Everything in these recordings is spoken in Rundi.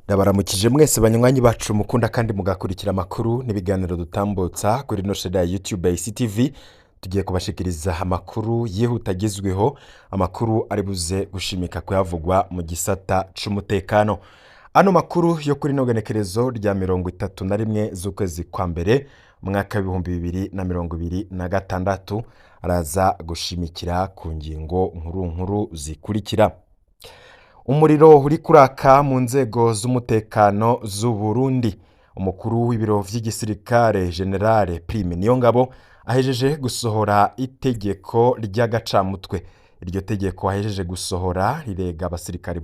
Ndabaramukije mwese banywanyi bacu mukunda kandi mugakurikira amakuru n'ibiganiro dutambutsa kuri no sheda ya YouTube ya ICTV. Tugiye kubashikiriza amakuru yihutagizweho, amakuru ari buze gushimika kuyavugwa mu gisata c'umutekano. Ano makuru yo kuri nogenekerezo rya 31 z'ukwezi kwa mbere mwaka w'ibihumbi 2026 araza gushimikira ku ngingo nkuru zikurikira. Umuriro uri kuraka mu nzego z'umutekano z'u Burundi. Umukuru w'ibiro vy'igisirikare General Prime Niyongabo ahejeje gusohora itegeko ry'agacamutwe. Iryo tegeko ahejeje gusohora rirega abasirikare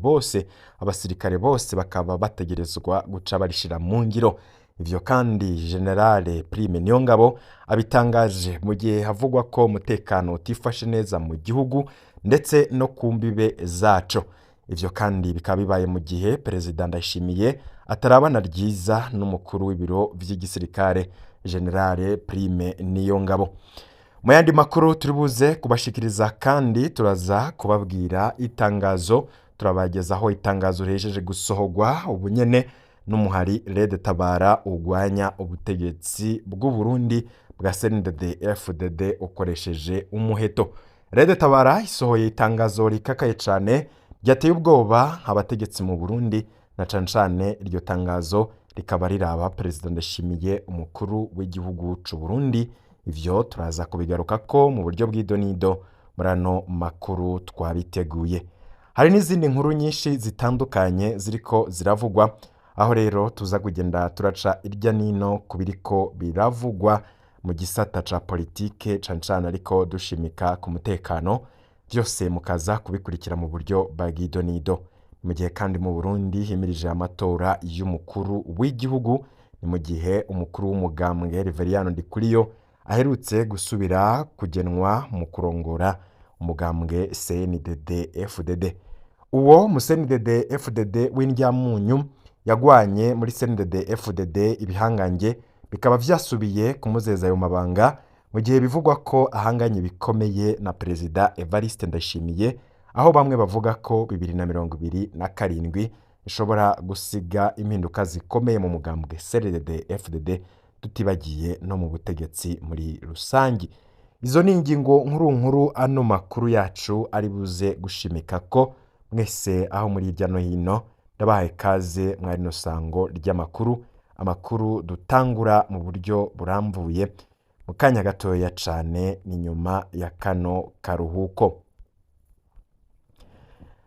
bose bakaba bategerezwa guca barishira mu ngiro. Ivyo kandi General Prime Niyongabo abitangaje mu gihe havugwa ko umutekano utifashe neza mu gihugu ndetse no ku mbibe zaco. Ivyo kandi bikaba bibaye mu gihe Perezida Ndayishimiye atarabana ryiza n'umukuru w'ibiro vy'igisirikare General Prime Niyongabo. Mu yandi makuru turibuze kubashikiriza kandi turaza kubabwira itangazo, turabagezaho itangazo rihejeje gusohorwa ubunyene n'umuhari Red Tabara ugwanya ubutegetsi bw'u Burundi bwa CNDD-FDD ukoresheje umuheto. Red Tabara isohoye itangazo rikakaye cane ryateye ubwoba abategetsi mu Burundi, na cane iryo tangazo rikaba riraba Perezida Ndayishimiye umukuru w'igihugu c'u Burundi. Ivyo turaza kubigarukako mu buryo bw'idonido murano makuru twabiteguye. Hari n'izindi nkuru nyinshi zitandukanye ziriko ziravugwa, aho rero tuza kugenda turaca irya nino kubiriko biravugwa mu gisata ca politike cane ariko dushimika ku mutekano. Vyose mukaza kubikurikira mu buryo bw'idonido. Mu gihe kandi mu Burundi himirije amatora y'umukuru w'igihugu, ni mu gihe umukuru w'umugambwe Reveriyano Ndikuriyo aherutse gusubira kugenwa mu kurongora umugambwe CNDD-FDD. Uwo mu CNDD-FDD w'indyamunyu yagwanye muri CNDD-FDD ibihangange bikaba vyasubiye kumuzeza ayo mabanga, mu gihe bivugwa ko ahanganye bikomeye na Perezida Evariste Ndayishimiye, aho bamwe bavuga ko 2027 ishobora gusiga impinduka zikomeye mu mugambwe CNDD-FDD, tutibagiye no mu butegetsi muri rusangi. Izo ni ingingo nkuru ano makuru yacu ari buze gushimika ko mwese aho muri irya no hino. Ndabahaye kaze mwari no sango ry'amakuru, amakuru dutangura mu buryo buramvuye mu kanya gatoya cane ni nyuma ya kano karuhuko.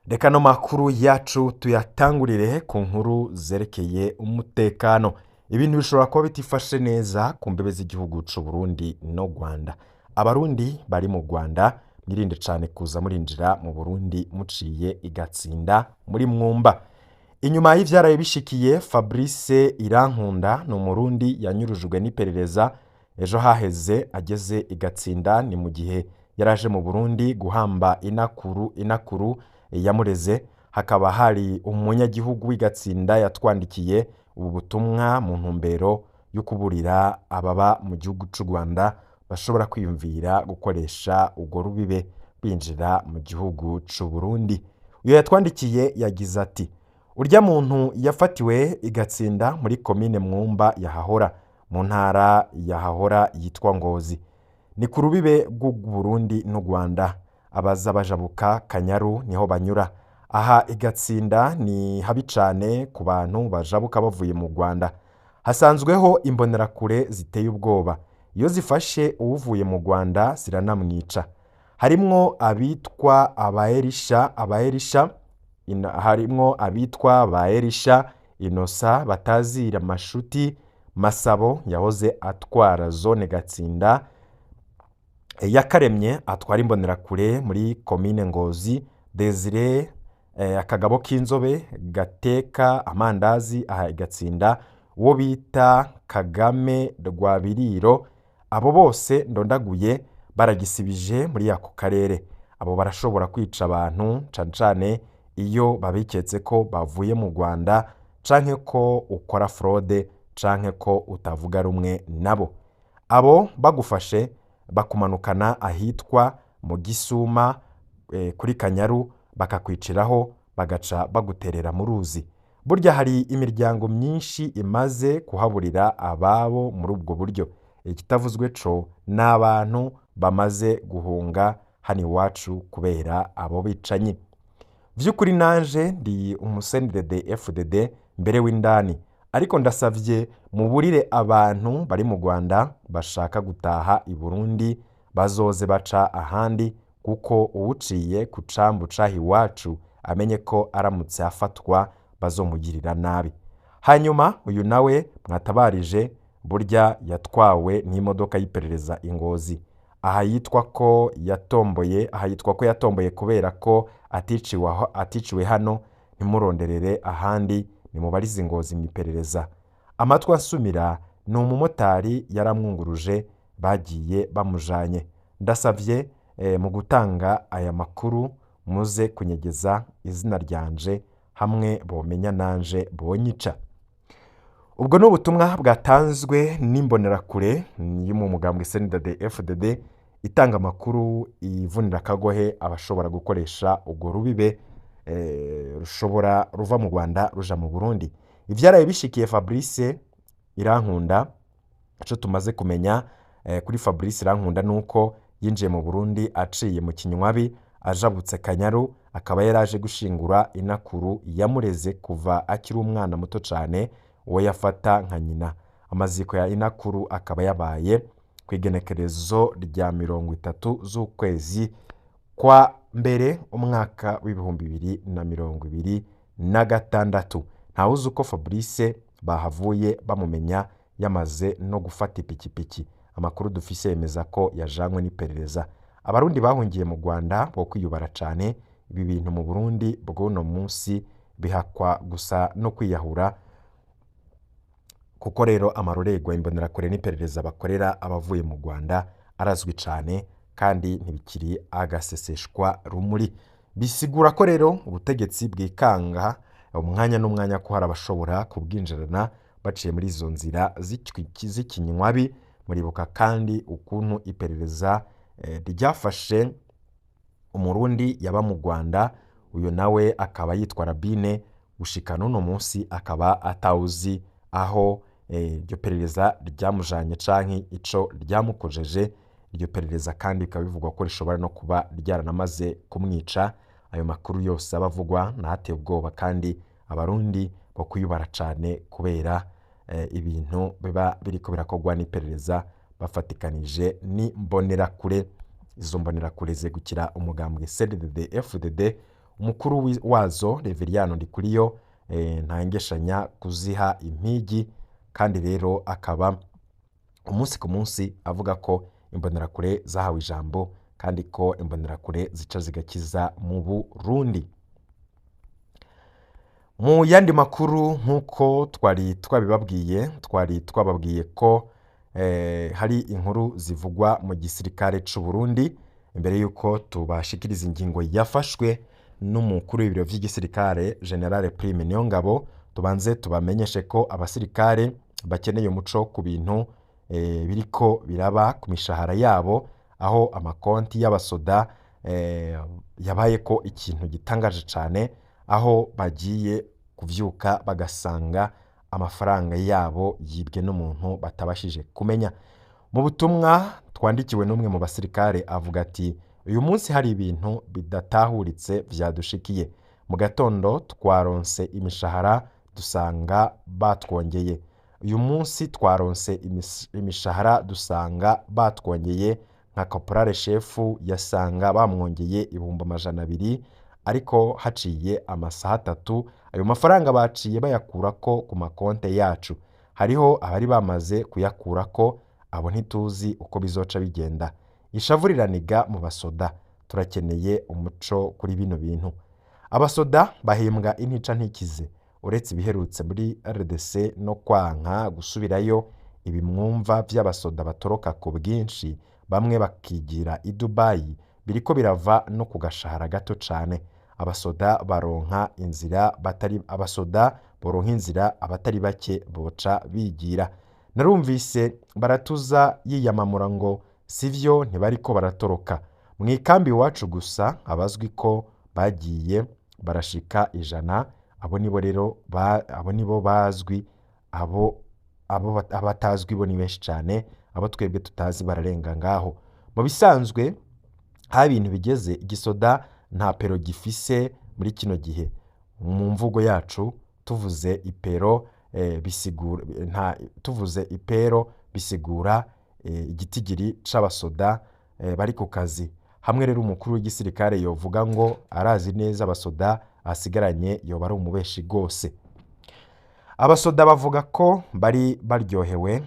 Reka no makuru yacu tuyatangurire ku nkuru zerekeye umutekano. Ibintu bishobora kuba bitifashe neza ku mbebe z'igihugu c'u Burundi no Rwanda. Abarundi bari mu Rwanda mwirinde cane kuza murinjira mu Burundi muciye igatsinda muri Mwumba. Inyuma y'ivyaraye bishikiye Fabrice Irankunda no Murundi yanyurujwe n'iperereza ejo haheze ageze igatsinda, ni mu gihe yaraje mu Burundi guhamba inakuru yamureze. Hakaba hari umunyagihugu w'igatsinda yatwandikiye ubu butumwa mu ntumbero yo kuburira ababa mu gihugu c'u Rwanda bashobora kwiyumvira gukoresha ugo rubibe binjira mu gihugu c'u Burundi. Uyo yatwandikiye yagize ati: urya muntu yafatiwe igatsinda muri komine Mwumba yahahora mu ntara yahahora yitwa Ngozi, ni ku rubibe rw'u Burundi n'u Rwanda. Abaza bajabuka Kanyaru niho banyura. Aha igatsinda ni habi cane ku bantu bajabuka bavuye mu Rwanda. Hasanzweho imbonerakure ziteye ubwoba, iyo zifashe uvuye mu Rwanda ziranamwica. Harimwo abitwa Abaerisha Inosa Batazira Mashuti Masabo yahoze atwara zone Gatsinda, Yakaremye atwara imbonerakure muri komine Ngozi, Desire Akagabo k'inzobe Gateka Amandazi aha igatsinda, uwo bita Kagame Rwabiriro. Abo bose ndondaguye baragisibije muri ako karere. Abo barashobora kwica abantu cane iyo babiketse ko bavuye mu Rwanda, canke ko ukora fraude, canke ko utavuga rumwe nabo. Abo bagufashe bakumanukana ahitwa mu Gisuma kuri Kanyaru, bakakwiciraho bagaca baguterera mu ruzi. burya hari imiryango myinshi imaze kuhaburira ababo muri ubwo buryo. Ikitavuzwe co n'abantu bamaze guhunga hano iwacu kubera abo bicanyi. Vy'ukuri nanje ndi umusenidede FDD mbere w'indani, ariko ndasavye muburire abantu bari mu Rwanda bashaka gutaha i Burundi bazoze baca ahandi, kuko uwuciye ku cambu caha iwacu amenye ko aramutse afatwa bazomugirira nabi. Hanyuma uyu nawe mwatabarije burya yatwawe n'imodoka y'iperereza i Ngozi. Aha yitwa ko yatomboye kubera ko aticiwe hano, ntimuronderere ahandi, nimubarize Ngozi mw'iperereza. Amatwi ansumira ni umumotari yaramwunguruje bagiye bamujanye. Ndasavye mu gutanga aya makuru muze kunyegeza izina ryanje hamwe bomenya nanje bonyica. Ubwo ni ubutumwa bwatanzwe n'imbonerakure yo mu mugambwe CNDD FDD itanga amakuru ivunira akagohe abashobora gukoresha urwo rubibe rushobora ruva mu Rwanda ruja mu Burundi. Ivyaraye bishikiye Fabrice Irankunda, ico tumaze kumenya kuri Fabrice Irankunda nuko yinjiye mu Burundi aciye mu Kinywabi ajabutse Kanyaru, akaba yaraje gushingura inakuru yamureze kuva akiri umwana muto cane, uwo yafata nka nyina. Amaziko ya inakuru akaba yabaye kw'igenekerezo rya 30 z'ukwezi kwa mbere umwaka w'2026. Ntawuzi uko Fabrice bahavuye bamumenya yamaze no gufata ipikipiki. Amakuru dufise yemeza ko yajanywe n'iperereza. Abarundi bahungiye mu Rwanda bo kwiyubara cane, ibi bintu mu Burundi bw'uno munsi bihakwa gusa no kwiyahura, kuko rero amarorerwa imbonerakure n'iperereza bakorera abavuye mu Rwanda arazwi cane kandi ntibikiri agaseseshwa rumuri. Bisigura ko rero ubutegetsi bwikanga umwanya n'umwanya ko hari abashobora kubwinjirana baciye muri izo nzira z'ikinywabi. Muribuka kandi ukuntu iperereza ryafashe umurundi yaba mu Rwanda, uyu nawe akaba yitwa Rabine, gushika n'uno munsi akaba atawuzi aho iryo perereza ryamujanye canke ico ryamukojeje. Iryo perereza kandi bikaba bivugwa ko rishobora no kuba ryaranamaze kumwica. Ayo makuru yose abavugwa nahateye ubwoba, kandi abarundi bo kwiyubara cane kubera ibintu biba biriko birakorwa n'iperereza bafatikanije n'imbonerakure. Izo mbonerakure zegukira umugambwe CNDD FDD, umukuru wazo Reveriyano Ndikuriyo ntangeshanya kuziha impigi, kandi rero akaba umunsi ku munsi avuga ko imbonerakure zahawe ijambo kandi ko imbonerakure zica zigakiza mu Burundi. Mu yandi makuru nk'uko twari twababwiye ko hari inkuru zivugwa mu gisirikare c'u Burundi. Imbere yuko tubashikiriza ingingo yafashwe n'umukuru w'ibiro vy'igisirikare General Prime Niyongabo, tubanze tubamenyeshe ko abasirikare bakeneye umuco ku bintu biriko biraba ku mishahara yabo, aho amakonti y'abasoda yabaye ko ikintu gitangaje cane, aho bagiye kuvyuka bagasanga amafaranga yabo yibwe n'umuntu batabashije kumenya. Mu butumwa twandikiwe n'umwe mu basirikare avuga ati uyu munsi hari ibintu bidatahuritse vyadushikiye. Mu gatondo twaronse imishahara dusanga batwongeye. Uyu munsi twaronse imishahara dusanga batwongeye, nka Caporal Chef yasanga bamwongeye 200,000, ariko haciye amasaha 3 ayo mafaranga baciye bayakurako ku makonte yacu. Hariho abari bamaze kuyakurako, abo ntituzi uko bizoca bigenda. Ishavu riraniga mu basoda, turakeneye umuco kuri bino bintu. Abasoda bahembwa intica ntikize, uretse ibiherutse muri RDC no kwanka gusubirayo. Ibi mwumva vy'abasoda batoroka ku bwinshi, bamwe bakigira i Dubai, biriko birava no ku gashahara gato cane. Abasoda boronka inzira abatari bake boca bigira. Narumvise baratuza yiyamamura ngo sivyo ntibariko baratoroka. Mwikambi iwacu gusa abazwi ko bagiye barashika 100, abo nibo bazwi, abatazwi bo ni benshi cyane, abo twebwe tutazi bararenga ngaho. Mu bisanzwe aho ibintu bigeze, igisoda nta pero gifise muri kino gihe. Mu mvugo yacu tuvuze ipero bisigura igitigiri c'abasoda bari ku kazi. Hamwe rero umukuru w'igisirikare yovuga ngo arazi neza abasoda asigaranye, yoba ari umubeshi rwose. Abasoda bavuga ko bari baryohewe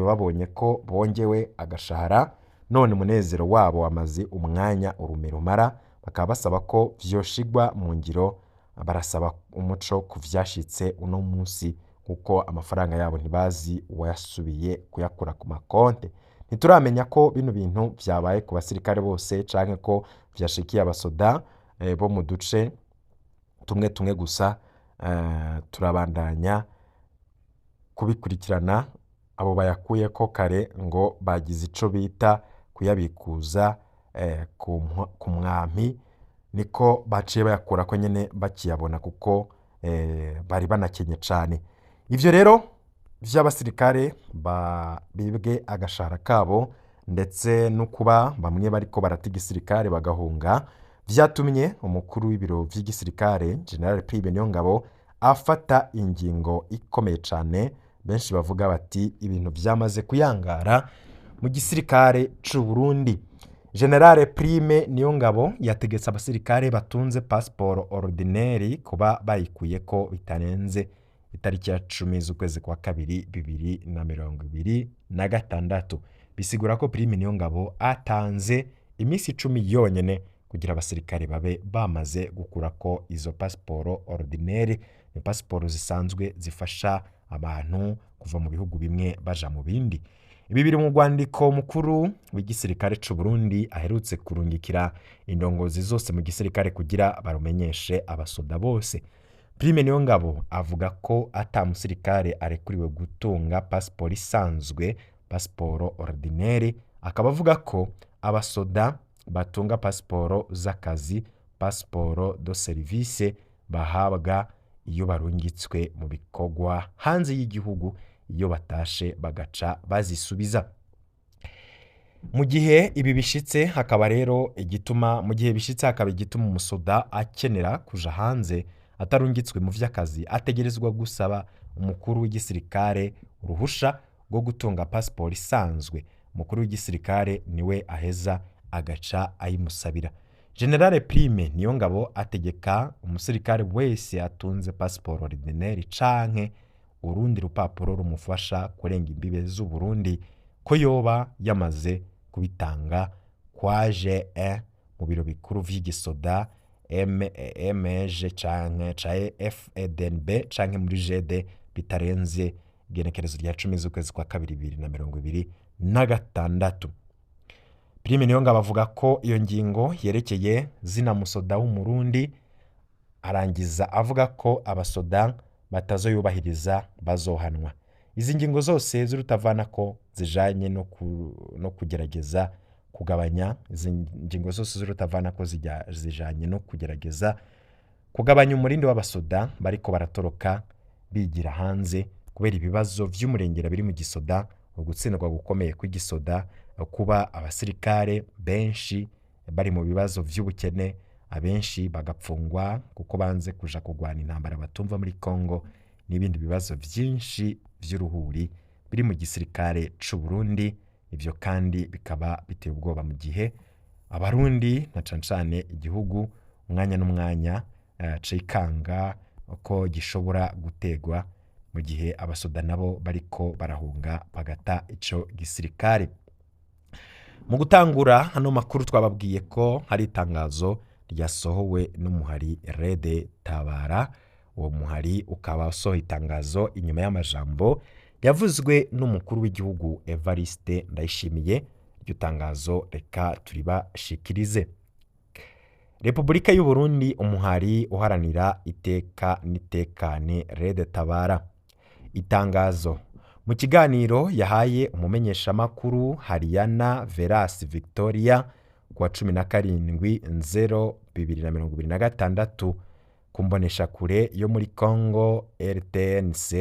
babonye ko bongewe agashahara, none umunezero wabo wamaze umwanya urume rumara, bakaba basaba ko vyoshigwa mu ngiro. Barasaba umuco ku vyashitse uno munsi, kuko amafaranga yabo ntibazi uwayasubiye kuyakura ku makonte. Ntituramenya ko bino bintu vyabaye ku basirikare bose canke ko vyashikiye abasoda bo mu duce tumwe gusa. Turabandanya kubikurikirana. Abo bayakuyeko kare ngo bagize ico bita kuyabikuza ku mwami, niko baciye bayakurako nyene bakiyabona, kuko bari banakenye cane. Ivyo rero vy'abasirikare bibwe agashahara kabo ndetse no kuba bamwe bariko barata igisirikare bagahunga, vyatumye umukuru w'ibiro vy'igisirikare General Prime Niyongabo afata ingingo ikomeye cane. Benshi bavuga bati ibintu vyamaze kuyangara mu gisirikare c'u Burundi. General Prime Niyongabo yategetse abasirikare batunze passport ordinaire kuba bayikuyeko bitarenze itariki ya 10 z'ukwezi kwa kabiri 2026. Bisigura ko Prime Niyongabo atanze imisi 10 yonyene kugira abasirikare babe bamaze gukurako izo passport ordinaire. Ni passport zisanzwe zifasha abantu kuva mu bihugu bimwe baja mu bindi. Ibi biri mu rwandiko mukuru w'igisirikare c'u Burundi aherutse kurungikira indongozi zose mu gisirikare kugira barumenyeshe abasoda bose. Prime Niyongabo avuga ko ata musirikare arekuriwe gutunga passport isanzwe, passport ordinaire. Akaba avuga ko abasoda batunga passport z'akazi, passport de service, bahabwa iyo barungitswe mu bikorwa hanze y'igihugu, iyo batashe bagaca bazisubiza. Mu gihe bishitse hakaba igituma umusoda akenera kuja hanze atarungitswe mu vy'akazi, ategerezwa gusaba umukuru w'igisirikare uruhusha rwo gutunga passport isanzwe. Umukuru w'igisirikare niwe aheza agaca ayimusabira. General Prime Niyongabo ategeka umusirikare wese atunze passport ordinaire canke urundi rupapuro rumufasha kurenga imbibe z'u Burundi ko yoba yamaze kubitanga kwa GE mu biro bikuru vy'igisoda MEJ canke FEDNB canke muri GD bitarenze igenekerezo rya 10 z'ukwezi kwa kabiri 2026. Prime Niyongabo avuga ko iyo ngingo yerekeye zina musoda w'umurundi, arangiza avuga ko abasoda batazoyubahiriza bazohanwa. Izi ngingo zose z'urutavana ko zijanye no kugerageza kugabanya, izi ngingo zose z'urutavana ko zijanye no kugerageza kugabanya umurindi w'abasoda bariko baratoroka bigira hanze kubera ibibazo vy'umurengera biri mu gisoda, ugutsindwa gukomeye kw'igisoda, kuba abasirikare benshi bari mu bibazo vy'ubukene, abenshi bagapfungwa kuko banze kuja kugwana intambara batumva muri Kongo, n'ibindi bibazo vyinshi vy'uruhuri biri mu gisirikare c'u Burundi. Ivyo kandi bikaba biteye ubwoba mu gihe abarundi na cancane igihugu umwanya n'umwanya cikanga ko gishobora gutegwa mu gihe abasoda nabo bariko barahunga bagata ico gisirikare. Mu gutangura hano makuru twababwiye ko hari itangazo ryasohowe n'umuhari Rede Tabara. Uwo muhari ukaba usohoye itangazo inyuma y'amajambo yavuzwe n'umukuru w'igihugu Evariste Ndayishimiye. Iryo tangazo reka turibashikirize. Repubulika y'u Burundi, umuhari uharanira iteka n'itekane Rede Tabara. Itangazo. Mu kiganiro yahaye umumenyeshamakuru Hariana Veras Victoria kuwa 17/0/2026 ku mboneshakure yo muri Congo RTNC,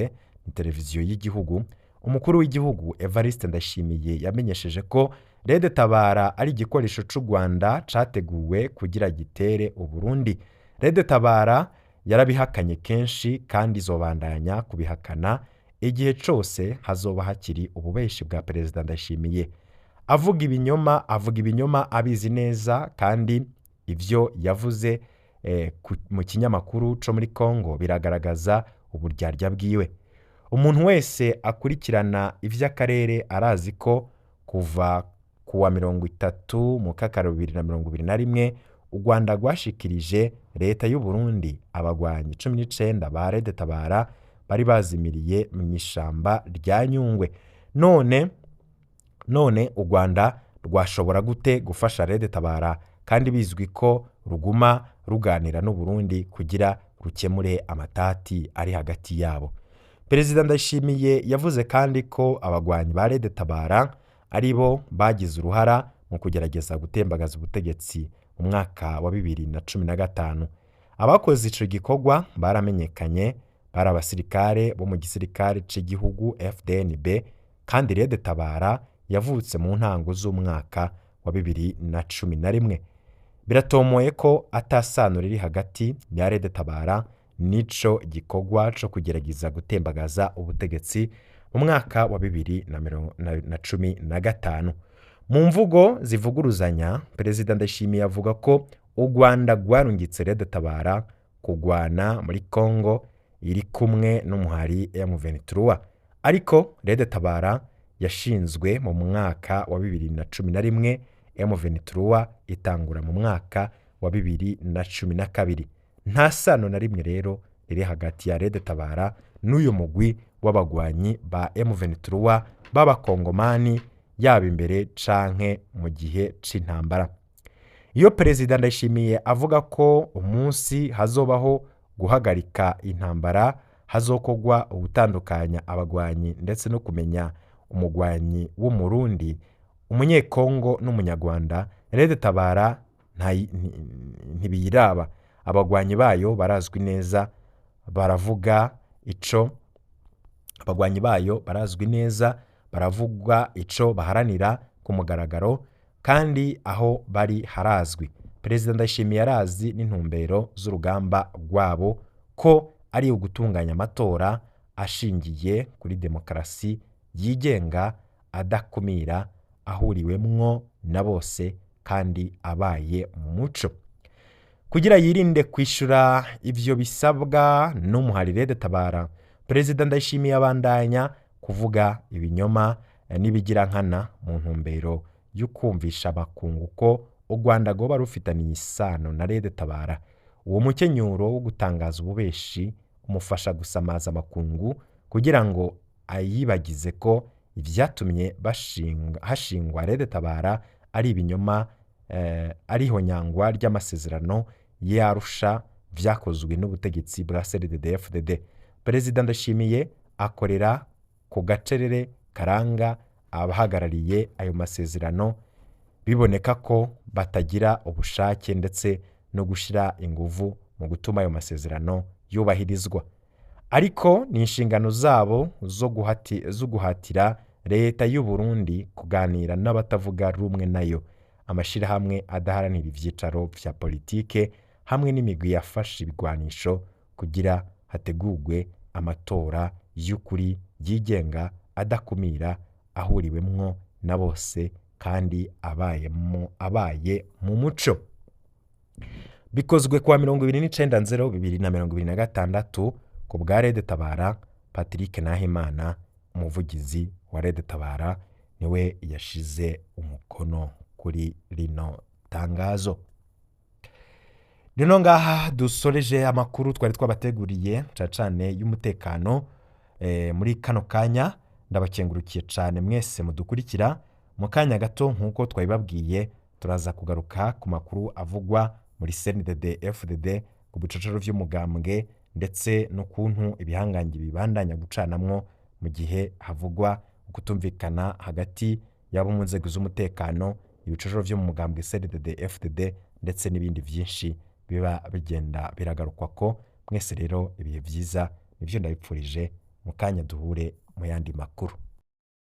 ni televiziyo y'igihugu, umukuru w'igihugu Evariste Ndayishimiye yamenyesheje ko Red Tabara ari igikoresho c'u Rwanda categuwe kugira gitere Uburundi. Red Tabara yarabihakanye kenshi kandi izobandanya kubihakana igihe cose hazoba hakiri ububeshi bwa Perezida Ndayishimiye. Avuga ibinyoma abizi neza, kandi ivyo yavuze mu kinyamakuru co muri Congo biragaragaza uburyarya bwiwe. Umuntu wese akurikirana ivy'akarere arazi ko kuva kuwa 30 mu kakaro 2021 u Rwanda rwashikirije leta y'u Burundi abagwanyi 19 ba Red Tabara bari bazimiriye mu ishamba rya Nyungwe. None u Rwanda rwashobora gute gufasha Red Tabara kandi bizwi ko ruguma ruganira n'u Burundi kugira rukemure amatati ari hagati yabo? Perezida Ndayishimiye yavuze kandi ko abagwanyi ba Red Tabara ari bo bagize uruhara mu kugerageza gutembagaza ubutegetsi mu mwaka wa 2015. Abakoze ico gikorwa baramenyekanye, bari abasirikare bo mu gisirikare c'igihugu FDNB, kandi Red Tabara yavutse mu ntango z'umwaka wa 2011. Biratomoye ko atasano riri hagati ya Red Tabara nico gikorwa co kugerageza gutembagaza ubutegetsi mu mwaka wa 2015. Mu mvugo zivuguruzanya, Perezida Ndayishimiye avuga ko u Rwanda rwarungitse Red Tabara kugwana muri Congo iri kumwe n'umuhari M23, ariko Red Tabara yashinzwe mu mwaka wa 2011, M23 itangura mu mwaka wa 2012. Nta sano na rimwe rero riri hagati ya Red Tabara n'uyu mugwi w'abagwanyi ba M23 b'abakongomani, yaba imbere canke mu gihe c'intambara. Iyo Perezida Ndayishimiye avuga ko umunsi hazobaho guhagarika intambara, hazokogwa ubutandukanya abagwanyi ndetse no kumenya umugwanyi w'umurundi, umunyekongo n'umunyarwanda, Red Tabara ntibiyiraba. Abagwanyi bayo barazwi neza, baravuga ico baharanira ku mugaragaro, kandi aho bari harazwi. Perezida Ndayishimiye arazi n'intumbero z'urugamba rwabo ko ari ugutunganya amatora ashingiye kuri demokarasi yigenga, adakumira, ahuriwemwo na bose kandi abaye mu muco. Kugira yirinde kwishura ivyo bisabwa n'umuhari Red Tabara, Perezida Ndayishimiye abandanya kuvuga ibinyoma n'ibigirankana mu ntumbero y'ukumvisha abakungu ko u Rwanda rwoba rufitaniye isano na Red Tabara. Uwo mukenyuro wo gutangaza ububeshi umufasha gusamaza abakungu kugira ngo ayibagize ko ivyatumye hashingwa Red Tabara ari ibinyoma, ariho nyangwa ry'amasezerano y'Arusha vyakozwe n'ubutegetsi bwa CNDD-FDD. Perezida Ndayishimiye akorera ku gacerere karanga abahagarariye ayo masezerano, biboneka ko batagira ubushake ndetse no gushira inguvu mu gutuma ayo masezerano yubahirizwa. Ariko ni inshingano zabo zo guhatira leta y'u Burundi kuganira n'abatavuga rumwe nayo, amashirahamwe adaharanira ivyicaro vya politike hamwe n'imigwi yafashe ibigwanisho kugira hategurwe amatora y'ukuri yigenga, adakumira, ahuriwemwo na bose kandi abaye mu muco. Bikozwe kuwa 29/0/2026 ku bwa Red Tabara. Patrick Nahimana, umuvugizi wa Red Tabara, niwe yashize umukono kuri rino tangazo. Rino ngaha dusoreje amakuru twari twabateguriye cane y'umutekano muri kano kanya. Ndabakengurukiye cane mwese mudukurikira. Mu kanya gato nkuko twabibabwiye, turaza kugaruka ku makuru avugwa muri CNDD-FDD, ku bicocoro vy'umugambwe ndetse no kuntu ibihangange bibandanya gucanamwo mu gihe havugwa ukutumvikana hagati y'abo mu nzego z'umutekano, ibicocoro vyo mu mugambwe CNDD-FDD ndetse n'ibindi vyinshi biba bigenda biragarukwa ko mwese rero ibihe vyiza nivyo ndabipfurije, mu kanya duhure mu yandi makuru.